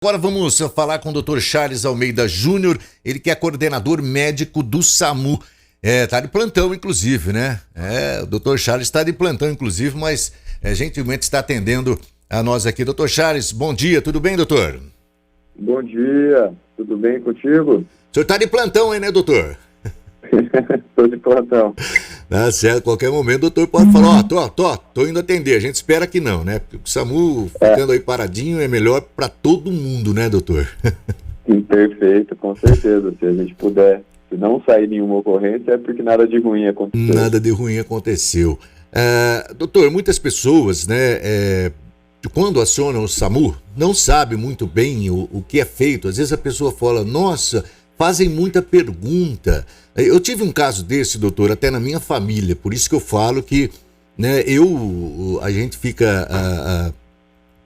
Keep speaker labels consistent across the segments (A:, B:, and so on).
A: Agora vamos falar com o Dr. Charles Almeida Júnior, ele que é coordenador médico do SAMU. Tá de plantão, inclusive, né? O Dr. Charles está de plantão, inclusive, mas gentilmente está atendendo a nós aqui. Dr. Charles, bom dia, tudo bem, doutor?
B: Bom dia, tudo bem contigo?
A: O senhor está de plantão aí, né, doutor?
B: Estou de plantão.
A: Tá certo, qualquer momento o doutor pode falar, tô indo atender, a gente espera que não, né? Porque o SAMU ficando aí paradinho é melhor para todo mundo, né, doutor?
B: Sim, perfeito, com certeza. Se a gente puder, se não sair nenhuma ocorrência, é porque nada de ruim aconteceu.
A: Nada de ruim aconteceu. Doutor, muitas pessoas, né, quando acionam o SAMU, não sabem muito bem o que é feito. Às vezes a pessoa fala, nossa, fazem muita pergunta. Eu tive um caso desse, doutor, até na minha família, por isso que eu falo que, né, a gente fica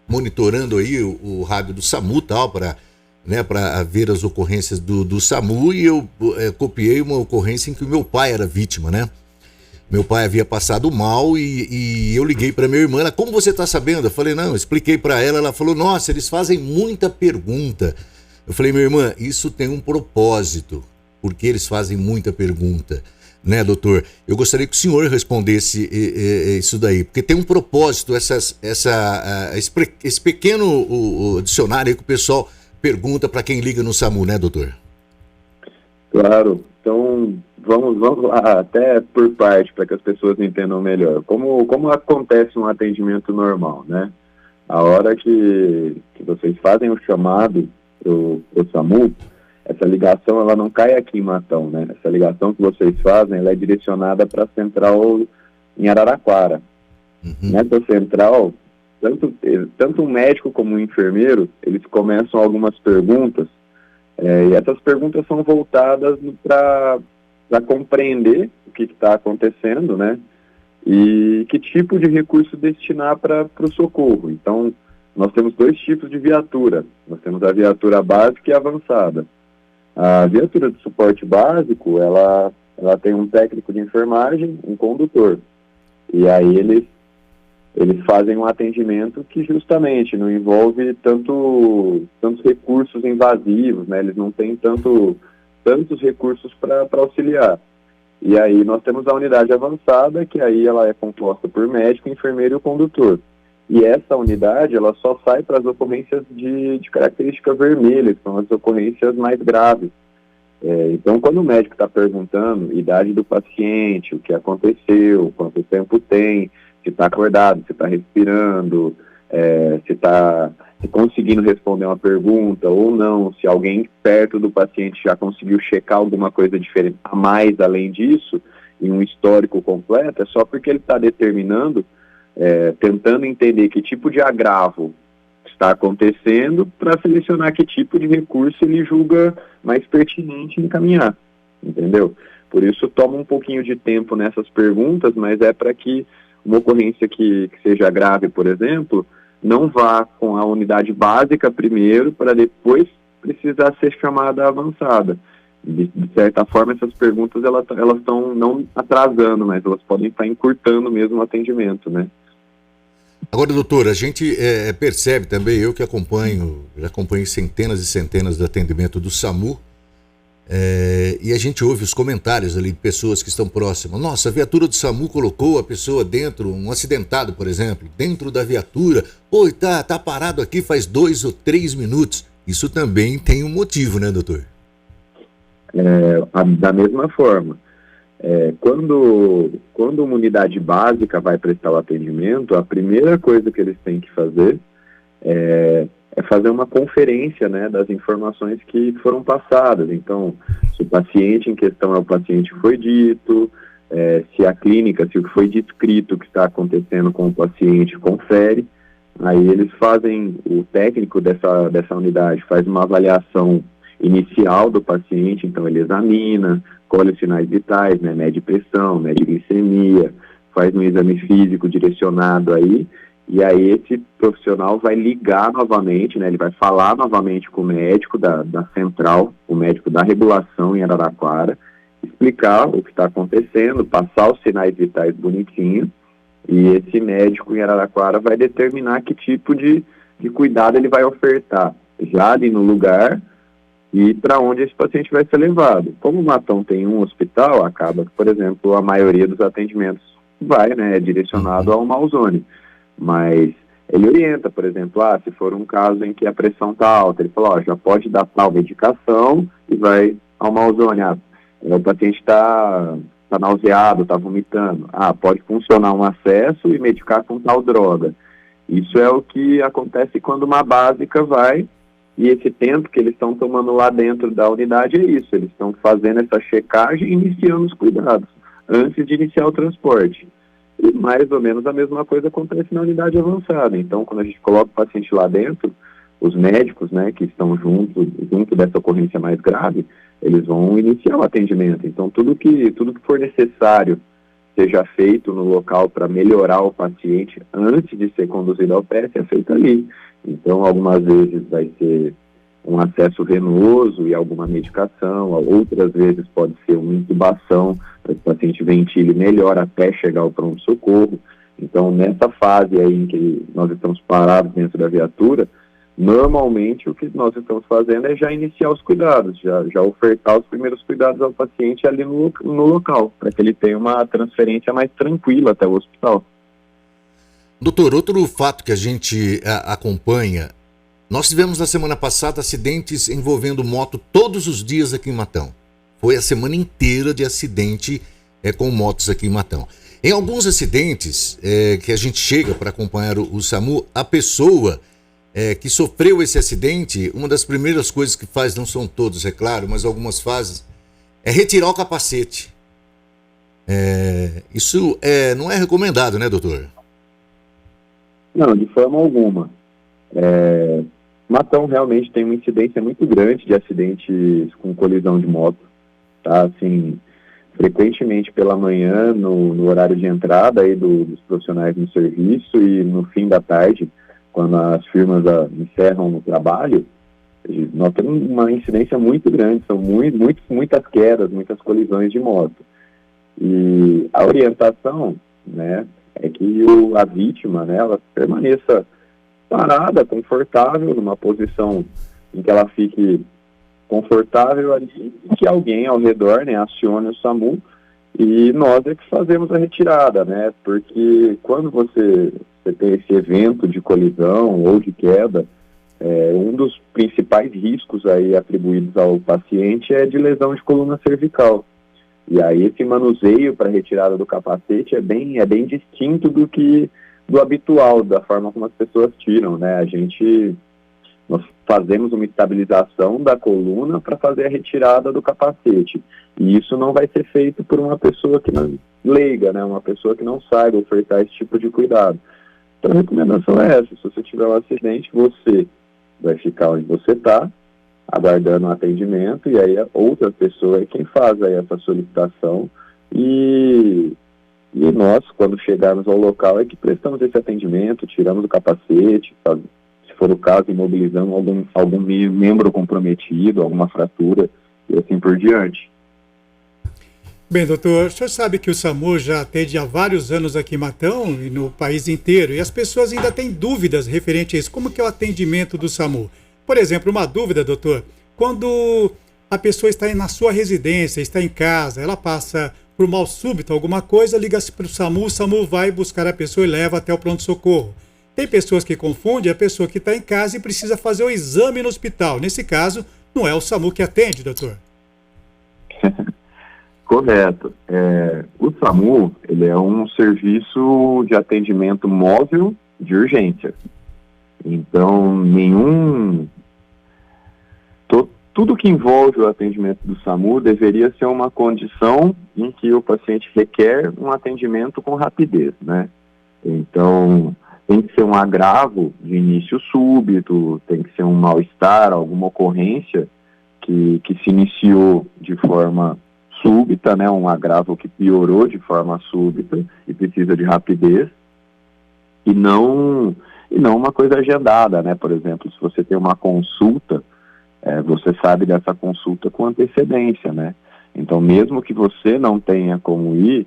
A: monitorando aí o rádio do SAMU e tal, para ver as ocorrências do SAMU, e eu copiei uma ocorrência em que o meu pai era vítima, né? Meu pai havia passado mal e eu liguei para minha irmã, ela, como você está sabendo? Eu falei, não, eu expliquei para ela, ela falou, nossa, eles fazem muita pergunta. Eu falei, minha irmã, isso tem um propósito, porque eles fazem muita pergunta, né, doutor? Eu gostaria que o senhor respondesse isso daí, porque tem um propósito, esse pequeno dicionário aí que o pessoal pergunta para quem liga no SAMU, né, doutor?
B: Claro, então vamos lá, até por parte, para que as pessoas entendam melhor. Como acontece um atendimento normal, né? A hora que vocês fazem o chamado pro SAMU, essa ligação ela não cai aqui em Matão, né? Essa ligação que vocês fazem, ela é direcionada para a central em Araraquara. Uhum. Nessa central, tanto um médico como um enfermeiro, eles começam algumas perguntas, e essas perguntas são voltadas para compreender o que está acontecendo, né? E que tipo de recurso destinar para o socorro. Então, nós temos dois tipos de viatura. Nós temos a viatura básica e avançada. A viatura de suporte básico, ela tem um técnico de enfermagem, um condutor. E aí eles fazem um atendimento que justamente não envolve tantos recursos invasivos, né? Eles não têm tantos recursos para auxiliar. E aí nós temos a unidade avançada, que aí ela é composta por médico, enfermeiro e o condutor. E essa unidade, ela só sai para as ocorrências de característica vermelha, que são as ocorrências mais graves. Então, quando o médico está perguntando idade do paciente, o que aconteceu, quanto tempo tem, se está acordado, se está respirando, se está conseguindo responder uma pergunta ou não, se alguém perto do paciente já conseguiu checar alguma coisa diferente a mais além disso, em um histórico completo, é só porque ele está determinando, tentando entender que tipo de agravo está acontecendo para selecionar que tipo de recurso ele julga mais pertinente encaminhar, entendeu? Por isso toma um pouquinho de tempo nessas perguntas, mas é para que uma ocorrência que seja grave, por exemplo, não vá com a unidade básica primeiro para depois precisar ser chamada avançada. De certa forma, essas perguntas elas estão não atrasando, mas elas podem estar encurtando mesmo o atendimento, né?
A: Agora, doutor, a gente percebe também, eu que já acompanhei centenas e centenas de atendimento do SAMU, e a gente ouve os comentários ali de pessoas que estão próximas. Nossa, a viatura do SAMU colocou a pessoa dentro, um acidentado, por exemplo, dentro da viatura. Pô, tá parado aqui faz 2 ou 3 minutos. Isso também tem um motivo, né, doutor?
B: Da mesma forma. Quando uma unidade básica vai prestar o atendimento, a primeira coisa que eles têm que fazer é fazer uma conferência, né, das informações que foram passadas. Então, se o paciente em questão é o paciente que foi dito, se a clínica, se o que foi descrito que está acontecendo com o paciente confere, aí eles fazem, o técnico dessa unidade faz uma avaliação inicial do paciente, então ele examina, colhe os sinais vitais, né, mede pressão, mede glicemia, faz um exame físico direcionado aí, e aí esse profissional vai ligar novamente, né, ele vai falar novamente com o médico da central, o médico da regulação em Araraquara, explicar o que está acontecendo, passar os sinais vitais bonitinho, e esse médico em Araraquara vai determinar que tipo de cuidado ele vai ofertar. já ali no lugar e para onde esse paciente vai ser levado. Como o Matão tem um hospital, acaba que, por exemplo, a maioria dos atendimentos vai, né, é direcionado ao Malzone. Mas ele orienta, por exemplo, se for um caso em que a pressão está alta, ele fala, já pode dar tal medicação e vai ao Malzone. O paciente está nauseado, está vomitando. Pode funcionar um acesso e medicar com tal droga. Isso é o que acontece quando uma básica vai. E esse tempo que eles estão tomando lá dentro da unidade é isso, eles estão fazendo essa checagem e iniciando os cuidados, antes de iniciar o transporte. E mais ou menos a mesma coisa acontece na unidade avançada. Então, quando a gente coloca o paciente lá dentro, os médicos, né, que estão junto dessa ocorrência mais grave, eles vão iniciar o atendimento. Então, tudo que for necessário seja feito no local para melhorar o paciente antes de ser conduzido ao PS é feito ali. Então, algumas vezes vai ser um acesso venoso e alguma medicação, outras vezes pode ser uma intubação para que o paciente ventile melhor até chegar ao pronto-socorro. Então, nessa fase aí em que nós estamos parados dentro da viatura, normalmente o que nós estamos fazendo é já iniciar os cuidados, já ofertar os primeiros cuidados ao paciente ali no local, para que ele tenha uma transferência mais tranquila até o hospital.
A: Doutor, outro fato que a gente acompanha, nós tivemos na semana passada acidentes envolvendo moto todos os dias aqui em Matão. Foi a semana inteira de acidente com motos aqui em Matão. Em alguns acidentes que a gente chega para acompanhar o SAMU, a pessoa que sofreu esse acidente, uma das primeiras coisas que faz, não são todos, é claro, mas algumas fazem, é retirar o capacete. Isso não é recomendado, né, doutor?
B: Não, de forma alguma. Matão realmente tem uma incidência muito grande de acidentes com colisão de moto, tá? Assim, frequentemente pela manhã, no horário de entrada aí dos profissionais no serviço e no fim da tarde, quando as firmas encerram no trabalho, nós temos uma incidência muito grande, são muitas quedas, muitas colisões de moto. E a orientação, né, é que a vítima, né, ela permaneça parada, confortável, numa posição em que ela fique confortável ali, e que alguém ao redor, né, acione o SAMU, e nós é que fazemos a retirada, né, porque quando você tem esse evento de colisão ou de queda, um dos principais riscos aí atribuídos ao paciente é de lesão de coluna cervical. E aí esse manuseio para retirada do capacete é bem distinto do habitual, da forma como as pessoas tiram, né? Nós fazemos uma estabilização da coluna para fazer a retirada do capacete. E isso não vai ser feito por uma pessoa que não leiga, né? Uma pessoa que não saiba ofertar esse tipo de cuidado. Então a recomendação é essa: se você tiver um acidente, você vai ficar onde você está, aguardando um atendimento, e aí a outra pessoa é quem faz aí essa solicitação, e nós, quando chegarmos ao local, é que prestamos esse atendimento, tiramos o capacete, se for o caso, imobilizamos algum membro comprometido, alguma fratura, e assim por diante.
C: Bem, doutor, o senhor sabe que o SAMU já atende há vários anos aqui em Matão e no país inteiro, e as pessoas ainda têm dúvidas referente a isso. Como que é o atendimento do SAMU? Por exemplo, uma dúvida, doutor, quando a pessoa está na sua residência, está em casa, ela passa por mal súbito, alguma coisa, liga-se para o SAMU vai buscar a pessoa e leva até o pronto-socorro. Tem pessoas que confundem a pessoa que está em casa e precisa fazer o exame no hospital. Nesse caso, não é o SAMU que atende, doutor?
B: Correto. O SAMU, ele é um serviço de atendimento móvel de urgência. Então, tudo que envolve o atendimento do SAMU deveria ser uma condição em que o paciente requer um atendimento com rapidez, né? Então, tem que ser um agravo de início súbito, tem que ser um mal-estar, alguma ocorrência que se iniciou de forma súbita, né? Um agravo que piorou de forma súbita e precisa de rapidez, e não uma coisa agendada, né? Por exemplo, se você tem uma consulta, você sabe dessa consulta com antecedência, né? Então, mesmo que você não tenha como ir,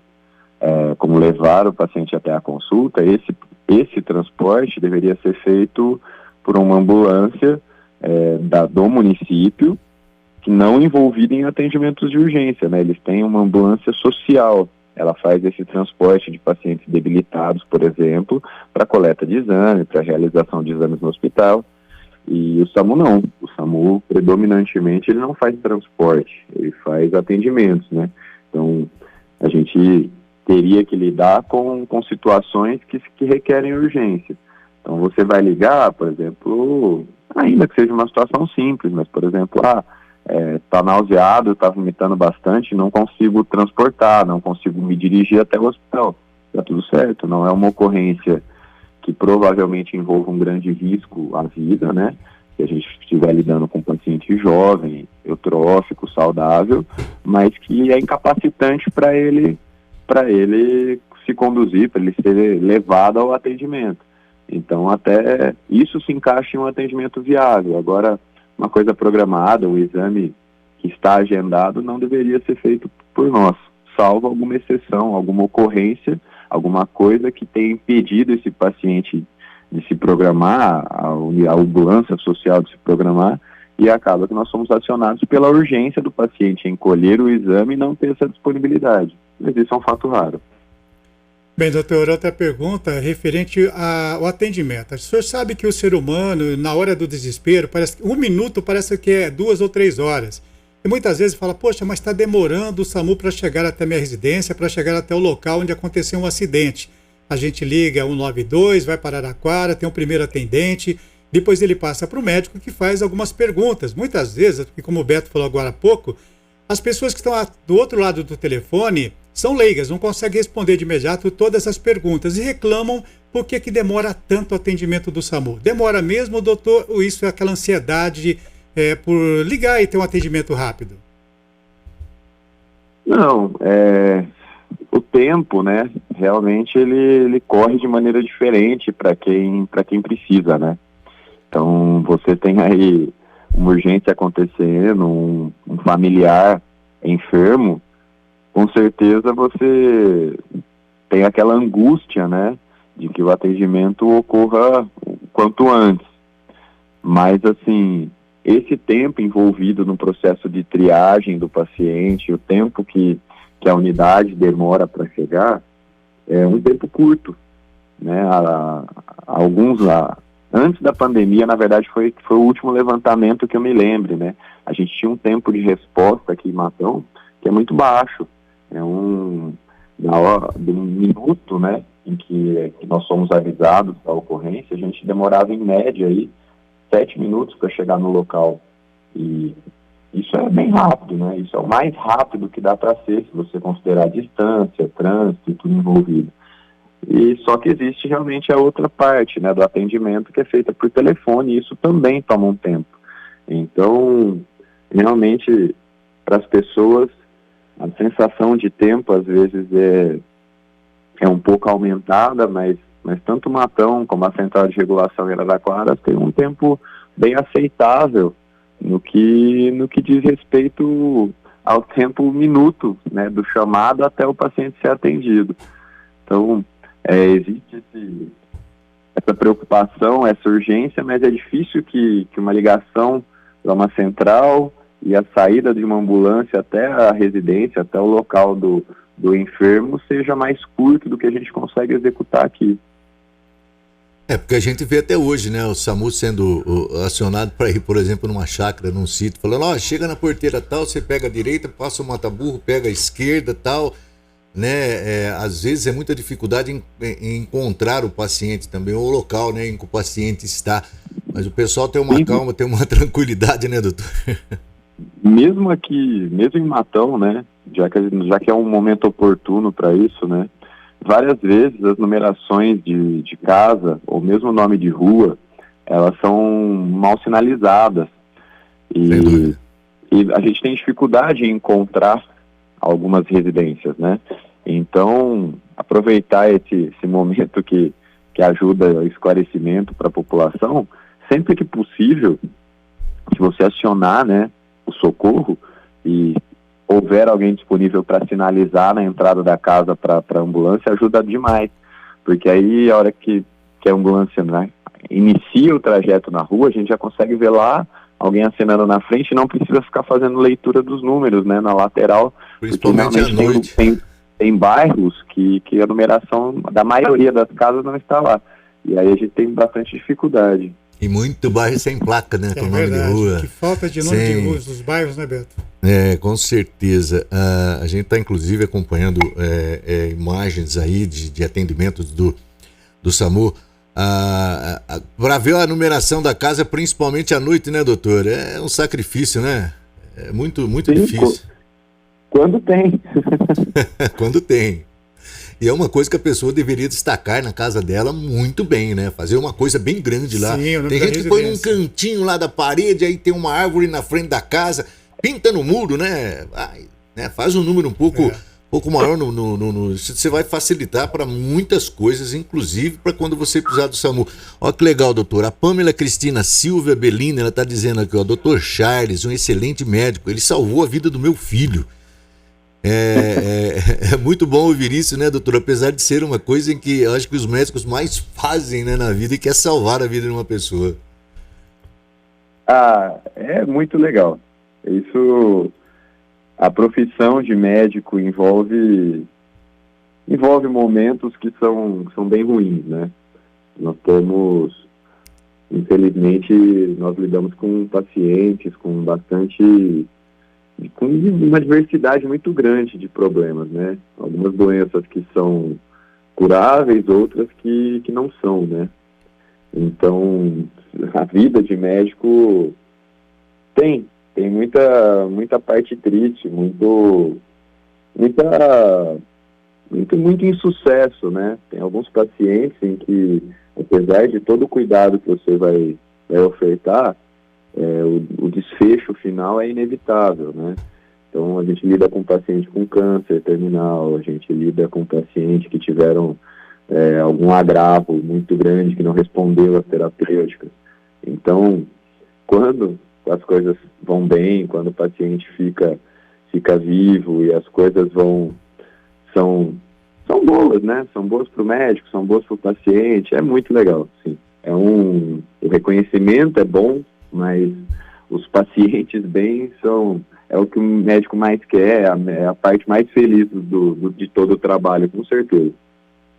B: como levar o paciente até a consulta, esse transporte deveria ser feito por uma ambulância do município, que não envolvida em atendimentos de urgência, né? Eles têm uma ambulância social. Ela faz esse transporte de pacientes debilitados, por exemplo, para coleta de exame, para realização de exames no hospital. E o SAMU não. O SAMU, predominantemente, ele não faz transporte, ele faz atendimentos, né? Então, a gente teria que lidar com situações que requerem urgência. Então, você vai ligar, por exemplo, ainda que seja uma situação simples, mas, por exemplo, está nauseado, está vomitando bastante, não consigo transportar, não consigo me dirigir até o hospital. Está tudo certo, não é uma ocorrência que provavelmente envolva um grande risco à vida, né? Se a gente estiver lidando com um paciente jovem, eutrófico, saudável, mas que é incapacitante para ele se conduzir, para ele ser levado ao atendimento. Então, até isso se encaixa em um atendimento viável. Agora, uma coisa programada, um exame que está agendado, não deveria ser feito por nós, salvo alguma exceção, alguma ocorrência, alguma coisa que tenha impedido esse paciente de se programar, a ambulância social de se programar, e acaba que nós somos acionados pela urgência do paciente em colher o exame e não ter essa disponibilidade. Mas isso é um fato raro.
C: Bem, doutor, outra pergunta referente ao atendimento. O senhor sabe que o ser humano, na hora do desespero, um minuto parece que é 2 ou 3 horas. E muitas vezes fala, poxa, mas está demorando o SAMU para chegar até minha residência, para chegar até o local onde aconteceu um acidente. A gente liga 192, vai para Araraquara, tem um primeiro atendente, depois ele passa para o médico que faz algumas perguntas. Muitas vezes, porque como o Beto falou agora há pouco, as pessoas que estão do outro lado do telefone são leigas, não conseguem responder de imediato todas as perguntas e reclamam por que demora tanto o atendimento do SAMU. Demora mesmo, doutor, ou isso é aquela ansiedade por ligar e ter um atendimento rápido?
B: Não, o tempo, né, realmente ele corre de maneira diferente para quem precisa, né? Então, você tem aí uma urgência acontecendo, um familiar enfermo, com certeza você tem aquela angústia, né, de que o atendimento ocorra o quanto antes. Mas, assim, esse tempo envolvido no processo de triagem do paciente, o tempo que a unidade demora para chegar, é um tempo curto, né? Antes da pandemia, na verdade, foi o último levantamento que eu me lembre, né? A gente tinha um tempo de resposta aqui em Matão que é muito baixo. Na hora de um minuto, né, em que nós somos avisados da ocorrência, a gente demorava em média aí 7 minutos para chegar no local. E isso é bem rápido, né? Isso é o mais rápido que dá para ser, se você considerar a distância, trânsito e tudo envolvido. E só que existe realmente a outra parte, né, do atendimento que é feita por telefone, e isso também toma um tempo. Então, realmente, para as pessoas, a sensação de tempo, às vezes, é um pouco aumentada, mas tanto o Matão como a Central de Regulação em Araraquara tem um tempo bem aceitável no que diz respeito ao tempo minuto, né, do chamado até o paciente ser atendido. Então, existe essa preocupação, essa urgência, mas é difícil que uma ligação para uma central e a saída de uma ambulância até a residência, até o local do enfermo, seja mais curto do que a gente consegue executar aqui.
A: Porque a gente vê até hoje, né, o SAMU sendo acionado para ir, por exemplo, numa chácara, num sítio, falando, chega na porteira tal, você pega a direita, passa o mata-burro, pega a esquerda tal, né, às vezes é muita dificuldade em encontrar o paciente também, ou o local, né, em que o paciente está, mas o pessoal tem uma calma, tem uma tranquilidade, né, doutor?
B: Mesmo em Matão, né, já que é um momento oportuno para isso, né, várias vezes as numerações de casa, ou mesmo o nome de rua, elas são mal sinalizadas. E a gente tem dificuldade em encontrar algumas residências, né? Então, aproveitar esse momento que ajuda o esclarecimento para a população, sempre que possível, se você acionar, né, o socorro e houver alguém disponível para sinalizar na entrada da casa para a ambulância, ajuda demais. Porque aí, a hora que a ambulância, né, inicia o trajeto na rua, a gente já consegue ver lá alguém acenando na frente e não precisa ficar fazendo leitura dos números, né, na lateral.
A: Principalmente à noite.
B: Tem bairros que a numeração da maioria das casas não está lá. E aí a gente tem bastante dificuldade.
A: E muito bairro sem placa, né?
C: É
A: com nome
C: verdade,
A: de rua.
C: que falta de nome de ruas dos bairros, né, Beto?
A: Com certeza. A gente está, inclusive, acompanhando imagens aí de atendimentos do SAMU. Para ver a numeração da casa, principalmente à noite, né, doutor? É um sacrifício, né? É muito, muito difícil.
B: Quando tem.
A: Quando tem. E é uma coisa que a pessoa deveria destacar na casa dela muito bem, né? Fazer uma coisa bem grande lá.
C: Sim,
A: tem gente que põe num cantinho lá da parede, aí tem uma árvore na frente da casa, pinta no muro, né? Faz um número um pouco maior. Você vai facilitar para muitas coisas, inclusive para quando você precisar do SAMU. Olha que legal, doutor. A Pamela Cristina Silvia Bellini, ela está dizendo aqui, ó, doutor Charles, um excelente médico, ele salvou a vida do meu filho. É muito bom ouvir isso, né, doutor? Apesar de ser uma coisa em que eu acho que os médicos mais fazem, né, na vida, e que é salvar a vida de uma pessoa.
B: É muito legal. Isso, a profissão de médico envolve momentos que são bem ruins, né? Nós temos, infelizmente, nós lidamos com pacientes com uma diversidade muito grande de problemas, né? Algumas doenças que são curáveis, outras que não são, né? Então, a vida de médico tem muita parte triste, muito insucesso, né? Tem alguns pacientes em que, apesar de todo o cuidado que você vai ofertar, o desfecho final é inevitável, né? Então, a gente lida com paciente com câncer terminal, a gente lida com pacientes que tiveram algum agravo muito grande, que não respondeu às terapêuticas. Então, quando as coisas vão bem, quando o paciente fica vivo e as coisas são boas, né? São boas para o médico, são boas para o paciente, é muito legal, sim. O reconhecimento é bom, mas os pacientes bem é o que o médico mais quer, é a parte mais feliz de todo o trabalho, com certeza.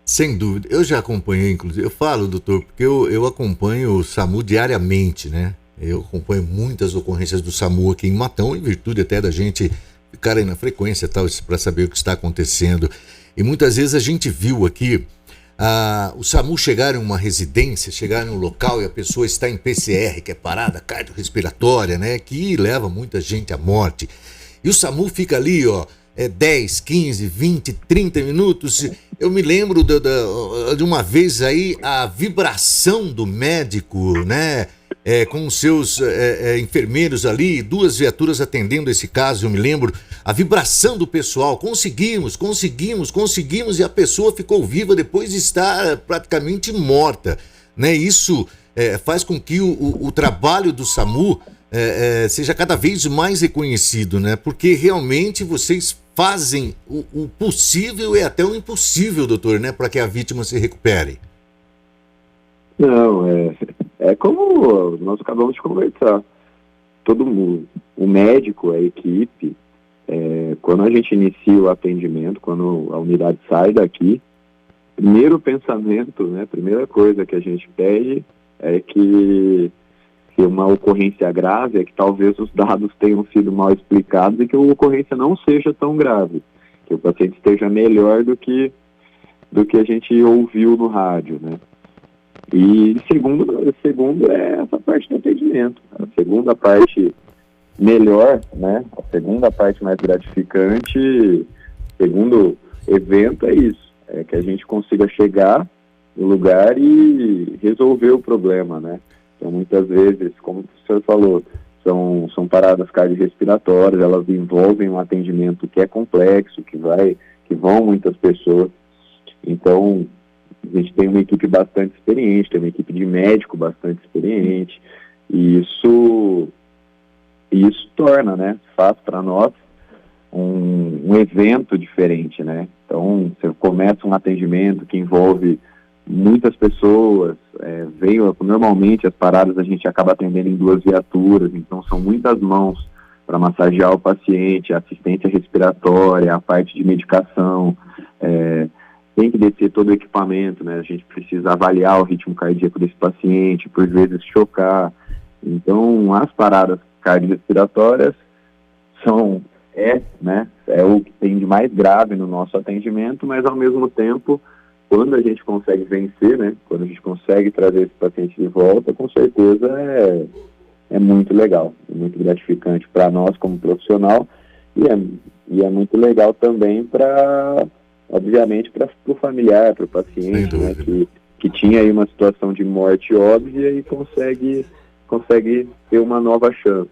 A: Sem dúvida. Eu já acompanhei, inclusive, eu falo, doutor, porque eu acompanho o SAMU diariamente, né? Eu acompanho muitas ocorrências do SAMU aqui em Matão, em virtude até da gente ficar aí na frequência e tal, para saber o que está acontecendo. E muitas vezes a gente viu aqui o SAMU chegar em uma residência, chegar em um local e a pessoa está em PCR, que é parada cardiorrespiratória, né? Que leva muita gente à morte. E o SAMU fica ali, ó, 10, 15, 20, 30 minutos. Eu me lembro de uma vez aí, a vibração do médico, né? Com os seus enfermeiros ali, 2 viaturas atendendo esse caso, eu me lembro, a vibração do pessoal, conseguimos, e a pessoa ficou viva depois de estar praticamente morta, né? Isso faz com que o trabalho do SAMU seja cada vez mais reconhecido, né? Porque realmente vocês fazem o possível e até o impossível, doutor, né? Para que a vítima se recupere.
B: Não, é como nós acabamos de conversar. Todo mundo, o médico, a equipe, quando a gente inicia o atendimento, quando a unidade sai daqui, primeiro pensamento, né, primeira coisa que a gente pede é que uma ocorrência grave é que talvez os dados tenham sido mal explicados e que a ocorrência não seja tão grave, que o paciente esteja melhor do que a gente ouviu no rádio, né? E segundo é essa parte do atendimento. A segunda parte melhor, né? A segunda parte mais gratificante, segundo evento, é isso. É que a gente consiga chegar no lugar e resolver o problema, né? Então, muitas vezes, como o senhor falou, são paradas cardiorrespiratórias, elas envolvem um atendimento que é complexo, que vão muitas pessoas. Então, a gente tem uma equipe bastante experiente, tem uma equipe de médico bastante experiente, e isso torna, né, faz para nós um evento diferente, né? Então, você começa um atendimento que envolve muitas pessoas, normalmente as paradas a gente acaba atendendo em 2 viaturas, então são muitas mãos para massagear o paciente, assistência respiratória, a parte de medicação, tem que descer todo o equipamento, né? A gente precisa avaliar o ritmo cardíaco desse paciente, por vezes chocar. Então, as paradas cardiorrespiratórias é o que tem de mais grave no nosso atendimento, mas ao mesmo tempo, quando a gente consegue vencer, né? Quando a gente consegue trazer esse paciente de volta, com certeza é muito legal, é muito gratificante para nós como profissional e é muito legal também obviamente para o familiar, para o paciente, né, que tinha aí uma situação de morte óbvia e consegue ter uma nova chance.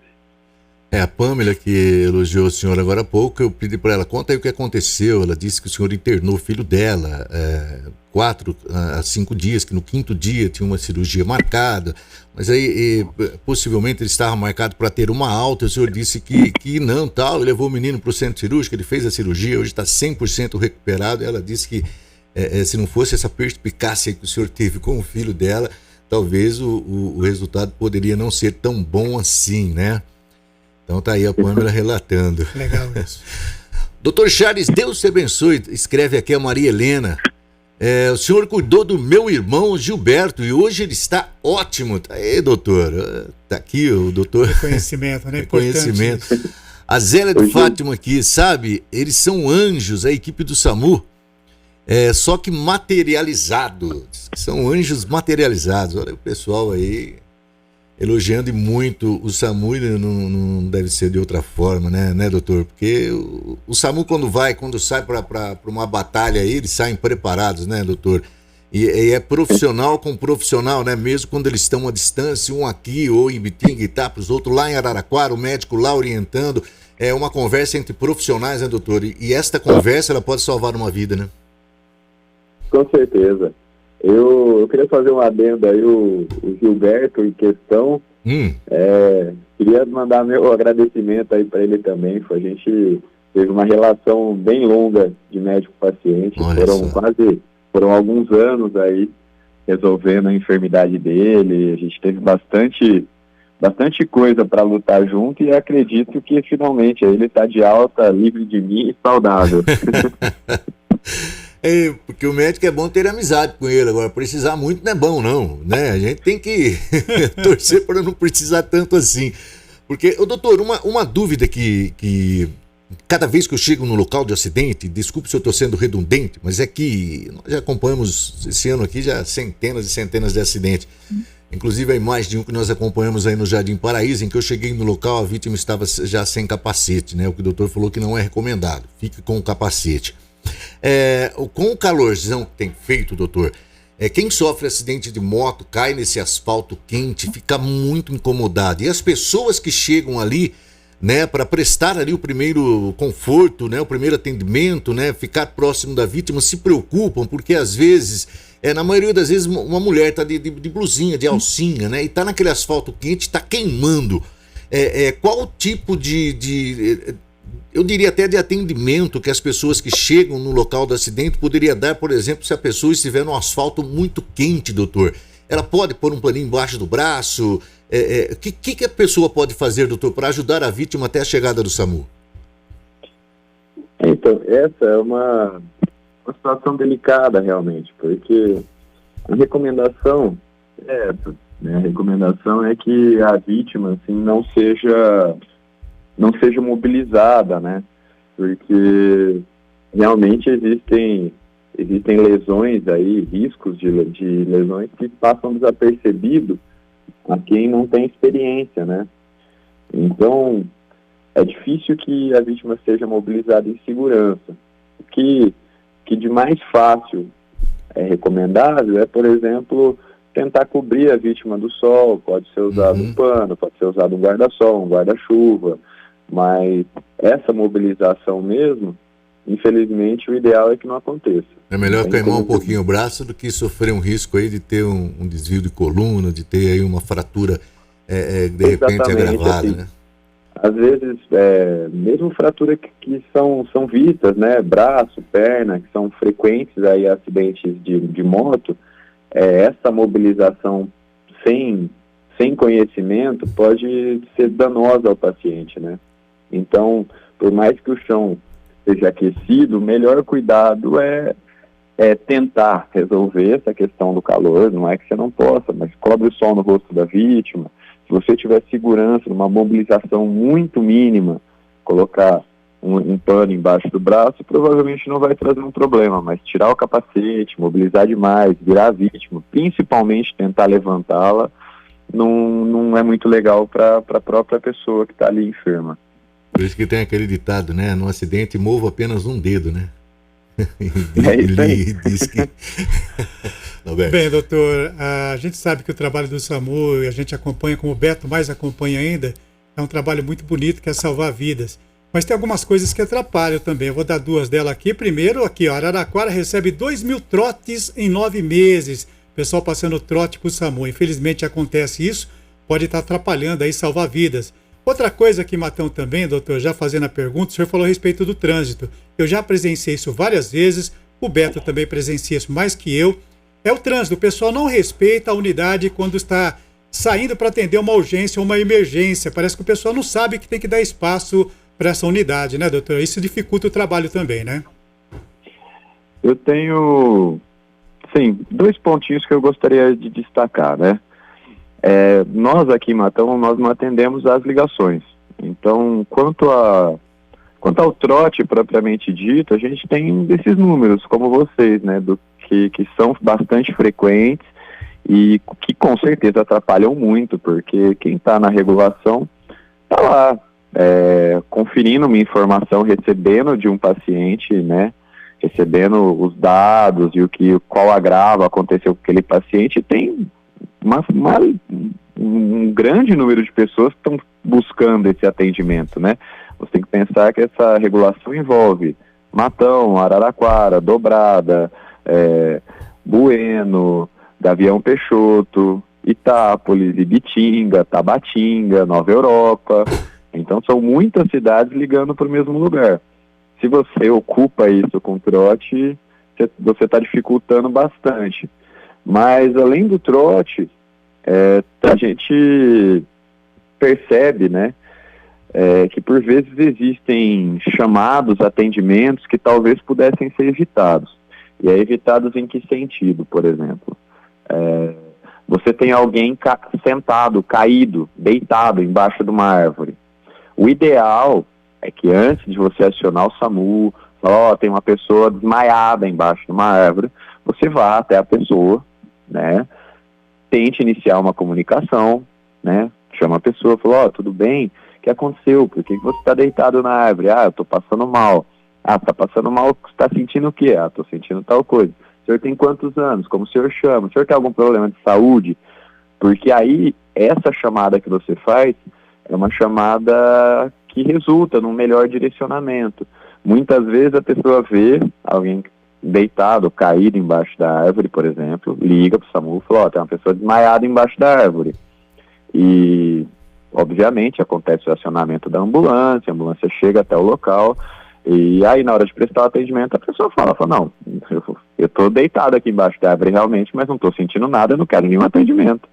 A: A Pâmela, que elogiou o senhor agora há pouco, eu pedi para ela, conta aí o que aconteceu. Ela disse que o senhor internou o filho dela 4 a 5 dias, que no 5º dia tinha uma cirurgia marcada, mas aí possivelmente ele estava marcado para ter uma alta. O senhor disse que não, tal, levou o menino para o centro cirúrgico, ele fez a cirurgia, hoje está 100% recuperado. Ela disse que se não fosse essa perspicácia que o senhor teve com o filho dela, talvez o resultado poderia não ser tão bom assim, né? Então tá aí a Pâmela relatando.
C: Legal isso.
A: Doutor Charles, Deus te abençoe. Escreve aqui a Maria Helena. O senhor cuidou do meu irmão Gilberto e hoje ele está ótimo. Tá aí, doutor. Tá aqui o doutor.
C: Reconhecimento, né?
A: Reconhecimento. A Zélia de Fátima aqui, sabe? Eles são anjos, a equipe do SAMU. Só que materializados. São anjos materializados. Olha o pessoal aí elogiando muito o SAMU. Não deve ser de outra forma, né, doutor? Porque o SAMU quando sai para uma batalha aí, eles saem preparados, né, doutor? E é profissional com profissional, né? Mesmo quando eles estão à distância, um aqui ou em Bitinga e tá, os outros lá em Araraquara, o médico lá orientando. É uma conversa entre profissionais, né, doutor? E esta conversa, ela pode salvar uma vida, né?
B: Com certeza. Eu queria fazer um adendo aí, o Gilberto em questão. Queria mandar meu agradecimento aí para ele também. A gente teve uma relação bem longa de médico-paciente. Foram alguns anos aí resolvendo a enfermidade dele. A gente teve bastante coisa para lutar junto e acredito que finalmente ele está de alta, livre de mim e saudável.
A: Porque o médico é bom ter amizade com ele, agora precisar muito não é bom não, né? A gente tem que torcer para não precisar tanto assim. Porque, doutor, uma dúvida que cada vez que eu chego no local de acidente, desculpe se eu estou sendo redundante, mas é que nós já acompanhamos esse ano aqui já centenas e centenas de acidentes. Inclusive a imagem de um que nós acompanhamos aí no Jardim Paraíso, em que eu cheguei no local, a vítima estava já sem capacete, né? O que o doutor falou que não é recomendado, fique com o capacete. Com o calorzão que tem feito, doutor, quem sofre acidente de moto, cai nesse asfalto quente, fica muito incomodado. E as pessoas que chegam ali, né, para prestar ali o primeiro conforto, né, o primeiro atendimento, né, ficar próximo da vítima, se preocupam, porque às vezes, na maioria das vezes, uma mulher tá de blusinha, de alcinha, né, e tá naquele asfalto quente, tá queimando. Qual o tipo eu diria até de atendimento que as pessoas que chegam no local do acidente poderia dar, por exemplo, se a pessoa estiver no asfalto muito quente, doutor? Ela pode pôr um paninho embaixo do braço? O que a pessoa pode fazer, doutor, para ajudar a vítima até a chegada do SAMU?
B: Então, essa é uma situação delicada realmente, porque a recomendação é essa, né? A recomendação é que a vítima assim, não seja mobilizada, né? Porque realmente existem lesões aí, riscos de lesões que passam desapercebido a quem não tem experiência, né? Então, é difícil que a vítima seja mobilizada em segurança. O que de mais fácil é recomendável é, por exemplo, tentar cobrir a vítima do sol. Pode ser usado um pano, pode ser usado um guarda-sol, um guarda-chuva. Mas essa mobilização mesmo, infelizmente, o ideal é que não aconteça.
A: É melhor queimar um pouquinho o braço do que sofrer um risco aí de ter um desvio de coluna, de ter aí uma fratura de repente agravada, assim, né?
B: Às vezes, mesmo fratura que são vistas, né? Braço, perna, que são frequentes aí acidentes de moto, essa mobilização sem conhecimento pode ser danosa ao paciente, né? Então, por mais que o chão seja aquecido, o melhor cuidado é tentar resolver essa questão do calor. Não é que você não possa, mas cobre o sol no rosto da vítima. Se você tiver segurança, numa mobilização muito mínima, colocar um pano embaixo do braço, provavelmente não vai trazer um problema, mas tirar o capacete, mobilizar demais, virar a vítima, principalmente tentar levantá-la, não é muito legal para a própria pessoa que está ali enferma.
A: Por isso que tem aquele ditado, né? No acidente, movo apenas um dedo, né?
B: Isso aí.
A: Diz que...
C: Bem, doutor, a gente sabe que o trabalho do SAMU, e a gente acompanha, como o Beto mais acompanha ainda, é um trabalho muito bonito, que é salvar vidas. Mas tem algumas coisas que atrapalham também. Eu vou dar duas delas aqui. Primeiro, aqui, ó, Araraquara recebe 2.000 trotes em 9 meses. Pessoal passando trote para o SAMU. Infelizmente acontece isso, pode estar atrapalhando aí salvar vidas. Outra coisa aqui, Matão, também, doutor, já fazendo a pergunta, o senhor falou a respeito do trânsito. Eu já presenciei isso várias vezes, o Beto também presencia isso mais que eu. É o trânsito, o pessoal não respeita a unidade quando está saindo para atender uma urgência ou uma emergência. Parece que o pessoal não sabe que tem que dar espaço para essa unidade, né, doutor? Isso dificulta o trabalho também, né?
B: Eu tenho, sim, 2 pontinhos que eu gostaria de destacar, né? Nós aqui em Matão, nós não atendemos às ligações. Então, quanto ao trote propriamente dito, a gente tem desses números, como vocês, né, que são bastante frequentes e que com certeza atrapalham muito, porque quem está na regulação está lá, conferindo uma informação, recebendo de um paciente, né, recebendo os dados e qual agravo aconteceu com aquele paciente. Tem um grande número de pessoas que estão buscando esse atendimento, né? Você tem que pensar que essa regulação envolve Matão, Araraquara, Dobrada, Bueno, Gavião Peixoto, Itápolis, Ibitinga, Tabatinga, Nova Europa. Então são muitas cidades ligando para o mesmo lugar. Se você ocupa isso com trote, você está dificultando bastante. Mas além do trote, a gente percebe, né, que por vezes existem chamados, atendimentos que talvez pudessem ser evitados. E evitados em que sentido, por exemplo? Você tem alguém sentado, caído, deitado embaixo de uma árvore. O ideal é que antes de você acionar o SAMU, tem uma pessoa desmaiada embaixo de uma árvore, você vá até a pessoa, né? Tente iniciar uma comunicação, né? Chama a pessoa, fala, tudo bem? O que aconteceu? Por que você está deitado na árvore? Eu estou passando mal. Está passando mal, você está sentindo o quê? Estou sentindo tal coisa. O senhor tem quantos anos? Como o senhor chama? O senhor tem algum problema de saúde? Porque aí, essa chamada que você faz é uma chamada que resulta num melhor direcionamento. Muitas vezes a pessoa vê alguém deitado, caído embaixo da árvore, por exemplo, liga para o SAMU e fala, tem uma pessoa desmaiada embaixo da árvore. E, obviamente, acontece o acionamento da ambulância, a ambulância chega até o local, e aí na hora de prestar o atendimento a pessoa fala, não, eu estou deitado aqui embaixo da árvore realmente, mas não estou sentindo nada, eu não quero nenhum atendimento.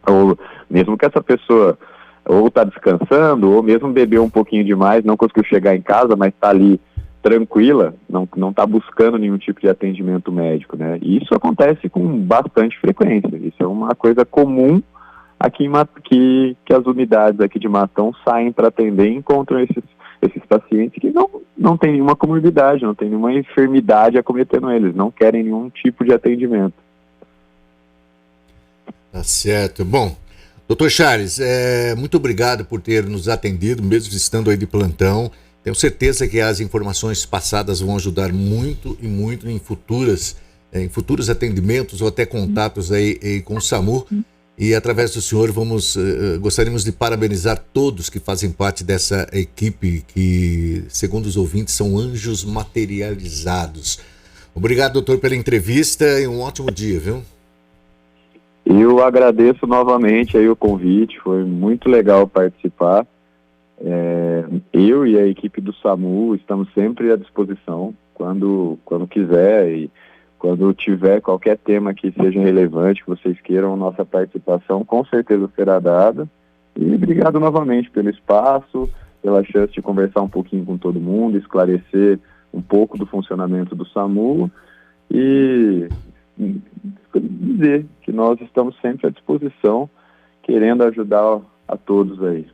B: Ou mesmo que essa pessoa ou está descansando, ou mesmo bebeu um pouquinho demais, não conseguiu chegar em casa, mas está ali tranquila, não está buscando nenhum tipo de atendimento médico, né? E isso acontece com bastante frequência. Isso é uma coisa comum aqui que as unidades aqui de Matão saem para atender e encontram esses pacientes que não tem nenhuma comorbidade, não tem nenhuma enfermidade acometendo eles, não querem nenhum tipo de atendimento.
A: Tá certo. Bom, doutor Charles, muito obrigado por ter nos atendido, mesmo estando aí de plantão. Tenho certeza que as informações passadas vão ajudar muito e muito em futuros atendimentos ou até contatos aí com o SAMU. E através do senhor gostaríamos de parabenizar todos que fazem parte dessa equipe que, segundo os ouvintes, são anjos materializados. Obrigado, doutor, pela entrevista e um ótimo dia, viu?
B: Eu agradeço novamente aí o convite, foi muito legal participar. Eu e a equipe do SAMU estamos sempre à disposição, quando quiser, e Quando tiver qualquer tema que seja relevante, que vocês queiram, nossa participação com certeza será dada. E obrigado novamente pelo espaço, pela chance de conversar um pouquinho com todo mundo, esclarecer um pouco do funcionamento do SAMU e dizer que nós estamos sempre à disposição, querendo ajudar a todos aí.